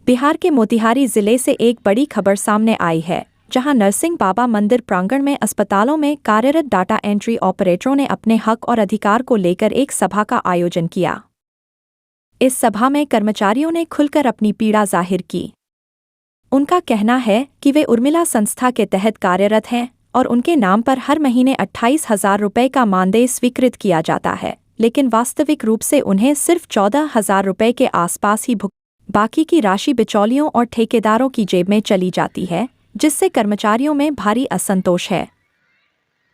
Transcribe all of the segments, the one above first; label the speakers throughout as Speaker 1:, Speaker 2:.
Speaker 1: बिहार के मोतिहारी जिले से एक बड़ी खबर सामने आई है, जहां नरसिंह बाबा मंदिर प्रांगण में अस्पतालों में कार्यरत डाटा एंट्री ऑपरेटरों ने अपने हक और अधिकार को लेकर एक सभा का आयोजन किया। इस सभा में कर्मचारियों ने खुलकर अपनी पीड़ा जाहिर की। उनका कहना है कि वे उर्मिला संस्था के तहत कार्यरत हैं और उनके नाम पर हर महीने 28,000 रुपये का मानदेय स्वीकृत किया जाता है, लेकिन वास्तविक रूप से उन्हें सिर्फ 14,000 रुपये के आसपास ही बाकी की राशि बिचौलियों और ठेकेदारों की जेब में चली जाती है, जिससे कर्मचारियों में भारी असंतोष है।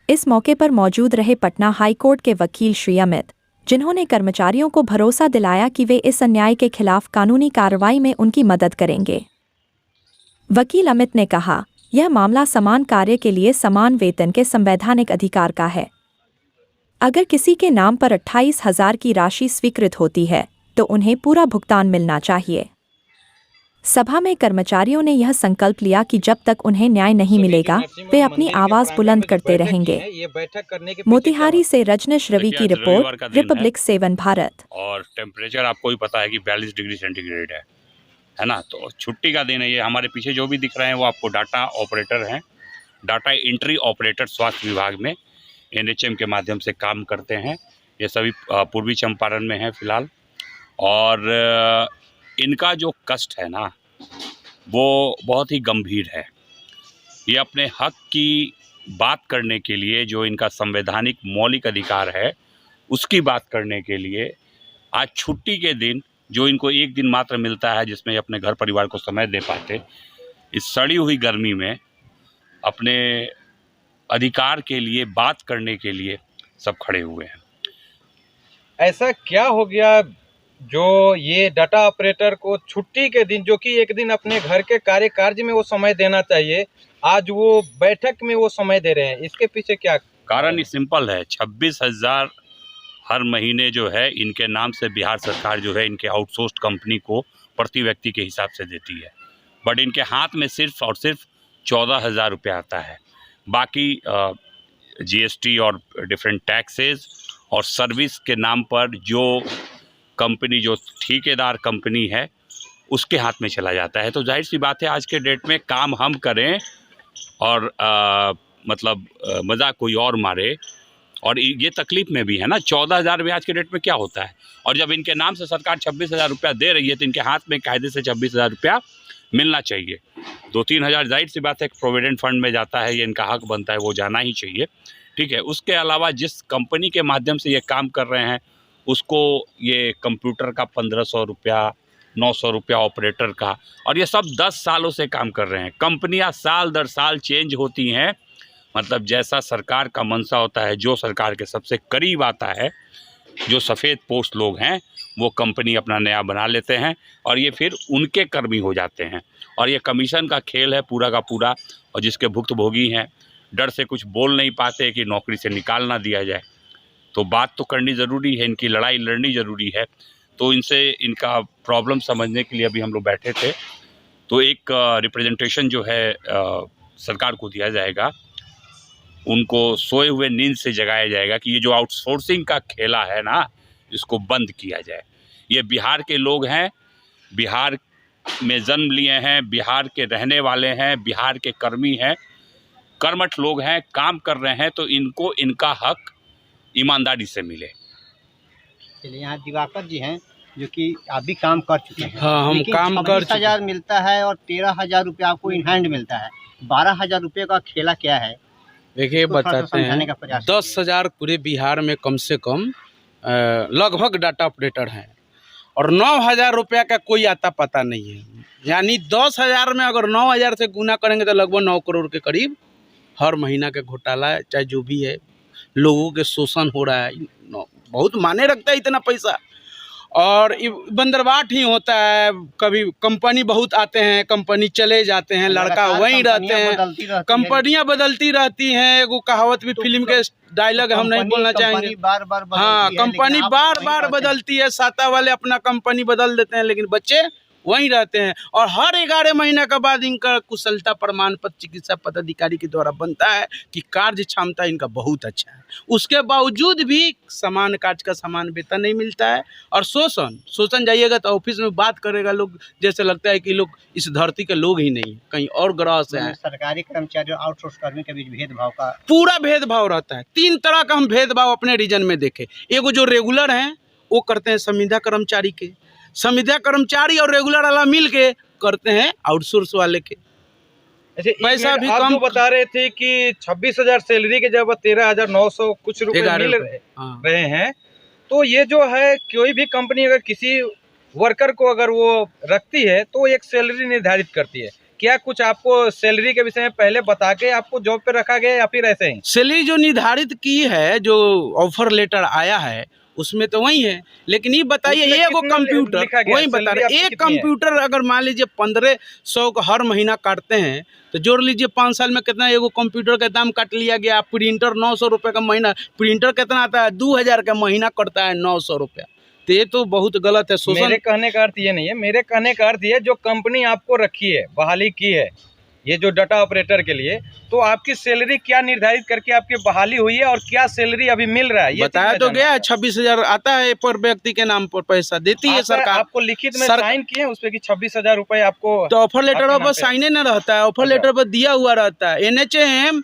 Speaker 1: इस मौके पर मौजूद रहे पटना हाईकोर्ट के वकील श्री अमित, जिन्होंने कर्मचारियों को भरोसा दिलाया कि वे इस अन्याय के खिलाफ कानूनी कार्रवाई में उनकी मदद करेंगे। वकील अमित ने कहा, यह मामला समान कार्य के लिए समान वेतन के संवैधानिक अधिकार का है। अगर किसी के नाम पर 28,000 की राशि स्वीकृत होती है तो उन्हें पूरा भुगतान मिलना चाहिए। सभा में कर्मचारियों ने यह संकल्प लिया कि जब तक उन्हें न्याय नहीं मिलेगा, वे अपनी आवाज बुलंद करते रहेंगे। मोतिहारी से रजनीश रवि की रिपोर्ट, रिपब्लिक 7 भारत।
Speaker 2: और टेम्परेचर आपको भी पता है कि 42 डिग्री सेंटीग्रेड है ना। तो छुट्टी का दिन है ये। हमारे पीछे जो भी दिख रहे हैं वो आपको डाटा ऑपरेटर हैं, डाटा एंट्री ऑपरेटर स्वास्थ्य विभाग में NHM के माध्यम से काम करते हैं। ये सभी पूर्वी चंपारण में है फिलहाल। और इनका जो कष्ट है ना, वो बहुत ही गंभीर है। ये अपने हक की बात करने के लिए, जो इनका संवैधानिक मौलिक अधिकार है, उसकी बात करने के लिए आज छुट्टी के दिन, जो इनको एक दिन मात्र मिलता है जिसमें अपने घर परिवार को समय दे पाते, इस सड़ी हुई गर्मी में अपने अधिकार के लिए बात करने के लिए सब खड़े हुए हैं।
Speaker 3: ऐसा क्या हो गया जो ये डाटा ऑपरेटर को छुट्टी के दिन, जो कि एक दिन अपने घर के कार्य में वो समय देना चाहिए, आज वो बैठक में वो समय दे रहे हैं? इसके पीछे क्या
Speaker 2: कारण? ही सिंपल है। 26,000 हर महीने जो है इनके नाम से बिहार सरकार जो है इनके आउटसोर्स्ड कंपनी को प्रति व्यक्ति के हिसाब से देती है, बट इनके हाथ में सिर्फ और सिर्फ 14,000 रुपये आता है। बाकी GST और डिफरेंट टैक्सेस और सर्विस के नाम पर जो कंपनी, जो ठेकेदार कंपनी है, उसके हाथ में चला जाता है। तो जाहिर सी बात है, आज के डेट में काम हम करें और मज़ाक कोई और मारे, और ये तकलीफ में भी है ना। 14,000 में आज के डेट में क्या होता है? और जब इनके नाम से सरकार 26,000 रुपया दे रही है तो इनके हाथ में कायदे से 26,000 रुपया मिलना चाहिए। 2-3 हज़ार जाहिर सी बात है प्रोविडेंट फंड में जाता है, ये इनका हक बनता है, वो जाना ही चाहिए, ठीक है। उसके अलावा जिस कंपनी के माध्यम से ये काम कर रहे हैं उसको ये कंप्यूटर का 1,500 रुपया, 900 रुपया ऑपरेटर का, और ये सब 10 सालों से काम कर रहे हैं। कंपनियां साल दर साल चेंज होती हैं, मतलब जैसा सरकार का मंशा होता है, जो सरकार के सबसे करीब आता है, जो सफ़ेद पोस्ट लोग हैं, वो कंपनी अपना नया बना लेते हैं और ये फिर उनके कर्मी हो जाते हैं। और ये कमीशन का खेल है पूरा का पूरा, और जिसके भुक्तभोगी हैं डर से कुछ बोल नहीं पाते कि नौकरी से निकाल ना दिया जाए। तो बात तो करनी ज़रूरी है, इनकी लड़ाई लड़नी ज़रूरी है। तो इनसे इनका प्रॉब्लम समझने के लिए अभी हम लोग बैठे थे। तो एक रिप्रेजेंटेशन जो है सरकार को दिया जाएगा, उनको सोए हुए नींद से जगाया जाएगा कि ये जो आउटसोर्सिंग का खेला है ना, इसको बंद किया जाए। ये बिहार के लोग हैं, बिहार में जन्म लिए हैं, बिहार के रहने वाले हैं, बिहार के कर्मी हैं, कर्मठ लोग हैं, काम कर रहे हैं, तो इनको इनका हक ईमानदारी से मिले।
Speaker 4: चलिए, यहाँ दिवाकर जी हैं जो कि आप भी काम कर चुके हैं।
Speaker 5: हाँ, हम काम कर
Speaker 4: 26,000 मिलता है और 13,000 रुपये आपको इन हैंड मिलता है। 12,000 रुपये का खेला क्या है?
Speaker 5: देखिए, बताते हैं। 10,000 पूरे बिहार में कम से कम लगभग डाटा ऑपरेटर हैं और 9,000 रुपया का कोई आता पता नहीं है। यानी 10,000 में अगर 9,000 से गुना करेंगे तो लगभग 9 करोड़ के करीब हर महीना के घोटाला है, चाहे जो भी है, लोगों के शोषण हो रहा है। बहुत माने रखता है इतना पैसा, और बंदरबाट ही होता है। कभी कंपनी बहुत आते हैं, कंपनी चले जाते हैं, लड़का वहीं रहते हैं, कंपनियां बदलती रहती हैं। एगो कहावत भी फिल्म के डायलॉग हम नहीं बोलना चाहेंगे। हाँ, कंपनी बार बार बदलती है। साता वाले अपना कंपनी बदल देते हैं, लेकिन बच्चे वहीं रहते हैं और हर 11 महीने के बाद इनका कुशलता प्रमाण पत्र चिकित्सा पदाधिकारी के द्वारा बनता है कि कार्य क्षमता इनका बहुत अच्छा है। उसके बावजूद भी समान कार्य का समान वेतन नहीं मिलता है। और शोषण जाइएगा तो ऑफिस में बात करेगा लोग, जैसे लगता है कि लोग इस धरती के लोग ही नहीं, कहीं और ग्रह से हैं।
Speaker 4: सरकारी कर्मचारी और आउटसोर्स कर्मी के बीच भेदभाव का
Speaker 5: पूरा भेदभाव रहता है। 3 तरह का हम भेदभाव अपने रीजन में देखे। एगो जो रेगुलर हैं वो करते हैं संविदा कर्मचारी के, संविदा कर्मचारी और रेगुलर वाला मिल के करते हैं आउटसोर्स वाले के।
Speaker 3: पैसा भी कम। जो बता रहे थे कि 26,000 सैलरी के जब 13,900 कुछ रुपए मिल रहे हैं, तो ये जो है कोई भी कंपनी अगर किसी वर्कर को अगर वो रखती है तो एक सैलरी निर्धारित करती है। क्या कुछ आपको सैलरी के विषय में पहले बता के आपको जॉब पे रखा गया या फिर ऐसे ही?
Speaker 5: सैलरी जो निर्धारित की है, जो ऑफर लेटर आया है उसमें तो वही है, लेकिन ये बताइए एक कंप्यूटर वही बता रहे, एक कंप्यूटर अगर मान लीजिए 1500 का हर महीना काटते हैं तो जोड़ लीजिए 5 साल में कितना एगो कंप्यूटर का दाम काट लिया गया। प्रिंटर 900 रुपये का महीना, प्रिंटर कितना आता है 2000 का महीना कटता है 900 रुपया। तो ये तो बहुत गलत है।
Speaker 3: मेरे कहने का अर्थ ये नहीं है, मेरे कहने का अर्थ ये जो कंपनी आपको रखी है, बहाली की है ये जो डाटा ऑपरेटर के लिए, तो आपकी सैलरी क्या निर्धारित करके आपकी बहाली हुई है और क्या सैलरी अभी मिल रहा है ये
Speaker 5: बताया तो गया है। 26,000 आता है पर व्यक्ति के नाम पर पैसा देती है सरकार।
Speaker 3: आपको लिखित में साइन किए उस पे कि 26,000 रुपए आपको,
Speaker 5: तो ऑफर लेटर पर साइने न रहता है, ऑफर लेटर पर दिया हुआ रहता है। NHAM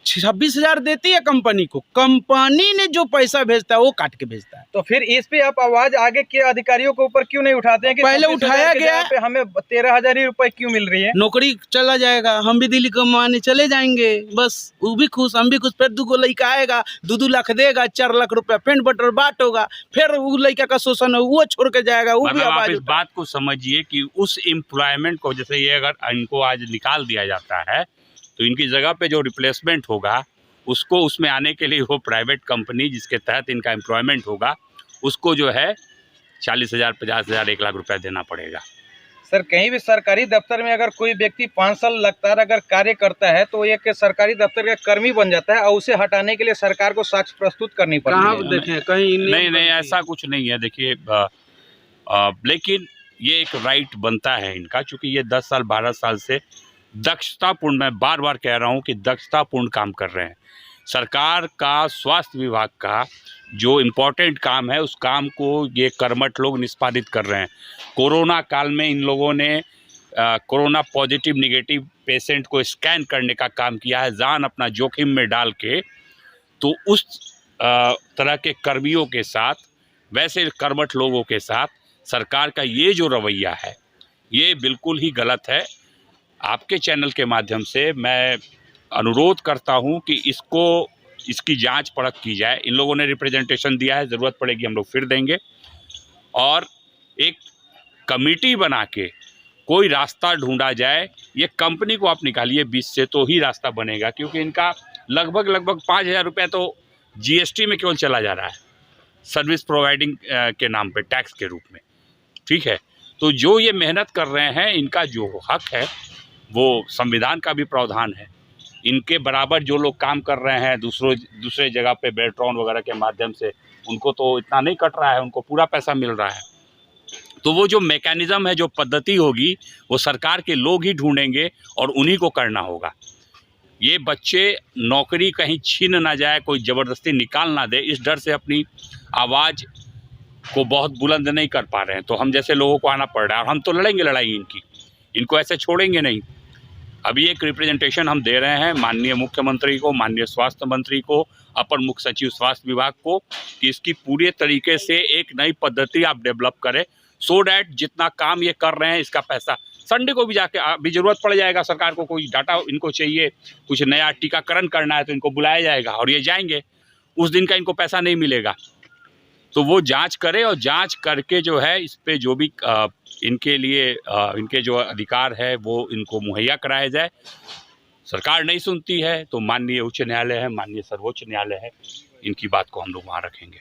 Speaker 5: 26,000 देती है कंपनी को, कंपनी ने जो पैसा भेजता है वो काट के भेजता है।
Speaker 3: तो फिर इस पे आप आवाज आगे के अधिकारियों के ऊपर क्यों नहीं उठाते हैं कि
Speaker 5: पहले उठाया गया
Speaker 3: पे हमें 13,000 ही रुपए क्यों मिल रही है?
Speaker 5: नौकरी चला जाएगा, हम भी दिल्ली कमाने चले जाएंगे, बस वो भी खुश हम भी खुश। फिर 2 लड़का आएगा 2 लाख देगा, 4 लाख रुपया पेंट बटर बाट होगा, फिर वो लड़का का शोषण वो छोड़ के जाएगा। वो भी
Speaker 2: आप इस बात को समझिए कि उस एम्प्लॉयमेंट को, जैसे ये अगर इनको आज निकाल दिया जाता है तो इनकी जगह पे जो रिप्लेसमेंट होगा उसको उसमें आने के लिए वो प्राइवेट कंपनी जिसके तहत इनका एम्प्लॉयमेंट होगा उसको जो है 40,000, 50,000, 1 लाख रुपया देना पड़ेगा।
Speaker 3: सर कहीं भी सरकारी दफ्तर में अगर कोई व्यक्ति 5 साल लगातार अगर कार्य करता है तो एक सरकारी दफ्तर का कर्मी बन जाता है और उसे हटाने के लिए सरकार को साक्ष्य प्रस्तुत करनी पड़ती है।
Speaker 5: देखें कहीं
Speaker 2: नहीं ऐसा कुछ नहीं है। देखिए लेकिन ये एक राइट बनता है इनका, चूँकि ये 10 साल 12 साल से दक्षतापूर्ण, मैं बार बार कह रहा हूँ कि दक्षतापूर्ण काम कर रहे हैं। सरकार का स्वास्थ्य विभाग का जो इम्पोर्टेंट काम है उस काम को ये कर्मठ लोग निष्पादित कर रहे हैं। कोरोना काल में इन लोगों ने कोरोना पॉजिटिव निगेटिव पेशेंट को स्कैन करने का काम किया है, जान अपना जोखिम में डाल के। तो उस तरह के कर्मियों के साथ, वैसे कर्मठ लोगों के साथ सरकार का ये जो रवैया है ये बिल्कुल ही गलत है। आपके चैनल के माध्यम से मैं अनुरोध करता हूं कि इसकी जांच परख की जाए। इन लोगों ने रिप्रेजेंटेशन दिया है, ज़रूरत पड़ेगी हम लोग फिर देंगे, और एक कमेटी बना के कोई रास्ता ढूंढा जाए। ये कंपनी को आप निकालिए बीच से तो ही रास्ता बनेगा, क्योंकि इनका लगभग 5,000 रुपया तो GST में केवल चला जा रहा है, सर्विस प्रोवाइडिंग के नाम पे टैक्स के रूप में। ठीक है, तो जो ये मेहनत कर रहे हैं इनका जो हक है वो संविधान का भी प्रावधान है। इनके बराबर जो लोग काम कर रहे हैं दूसरे जगह पे बेल्ट्रॉन वगैरह के माध्यम से, उनको तो इतना नहीं कट रहा है, उनको पूरा पैसा मिल रहा है। तो वो जो मैकेनिज़्म है, जो पद्धति होगी, वो सरकार के लोग ही ढूंढेंगे और उन्हीं को करना होगा। ये बच्चे नौकरी कहीं छीन ना जाए, कोई ज़बरदस्ती निकाल ना दे, इस डर से अपनी आवाज़ को बहुत बुलंद नहीं कर पा रहे हैं। तो हम जैसे लोगों को आना पड़ रहा है, और हम तो लड़ेंगे लड़ाई इनकी, इनको ऐसे छोड़ेंगे नहीं। अभी एक रिप्रेजेंटेशन हम दे रहे हैं माननीय मुख्यमंत्री को, माननीय स्वास्थ्य मंत्री को, अपर मुख्य सचिव स्वास्थ्य विभाग को, कि इसकी पूरे तरीके से एक नई पद्धति आप डेवलप करें, सो डैट जितना काम ये कर रहे हैं इसका पैसा संडे को भी जाके अभी ज़रूरत पड़ जाएगा सरकार को, कोई डाटा इनको चाहिए, कुछ नया टीकाकरण करना है तो इनको बुलाया जाएगा और ये जाएंगे, उस दिन का इनको पैसा नहीं मिलेगा। तो वो जांच करे और जांच करके जो है इस पे जो भी इनके लिए इनके जो अधिकार है वो इनको मुहैया कराया जाए। सरकार नहीं सुनती है तो माननीय उच्च न्यायालय है, माननीय सर्वोच्च न्यायालय है, इनकी बात को हम लोग वहाँ रखेंगे।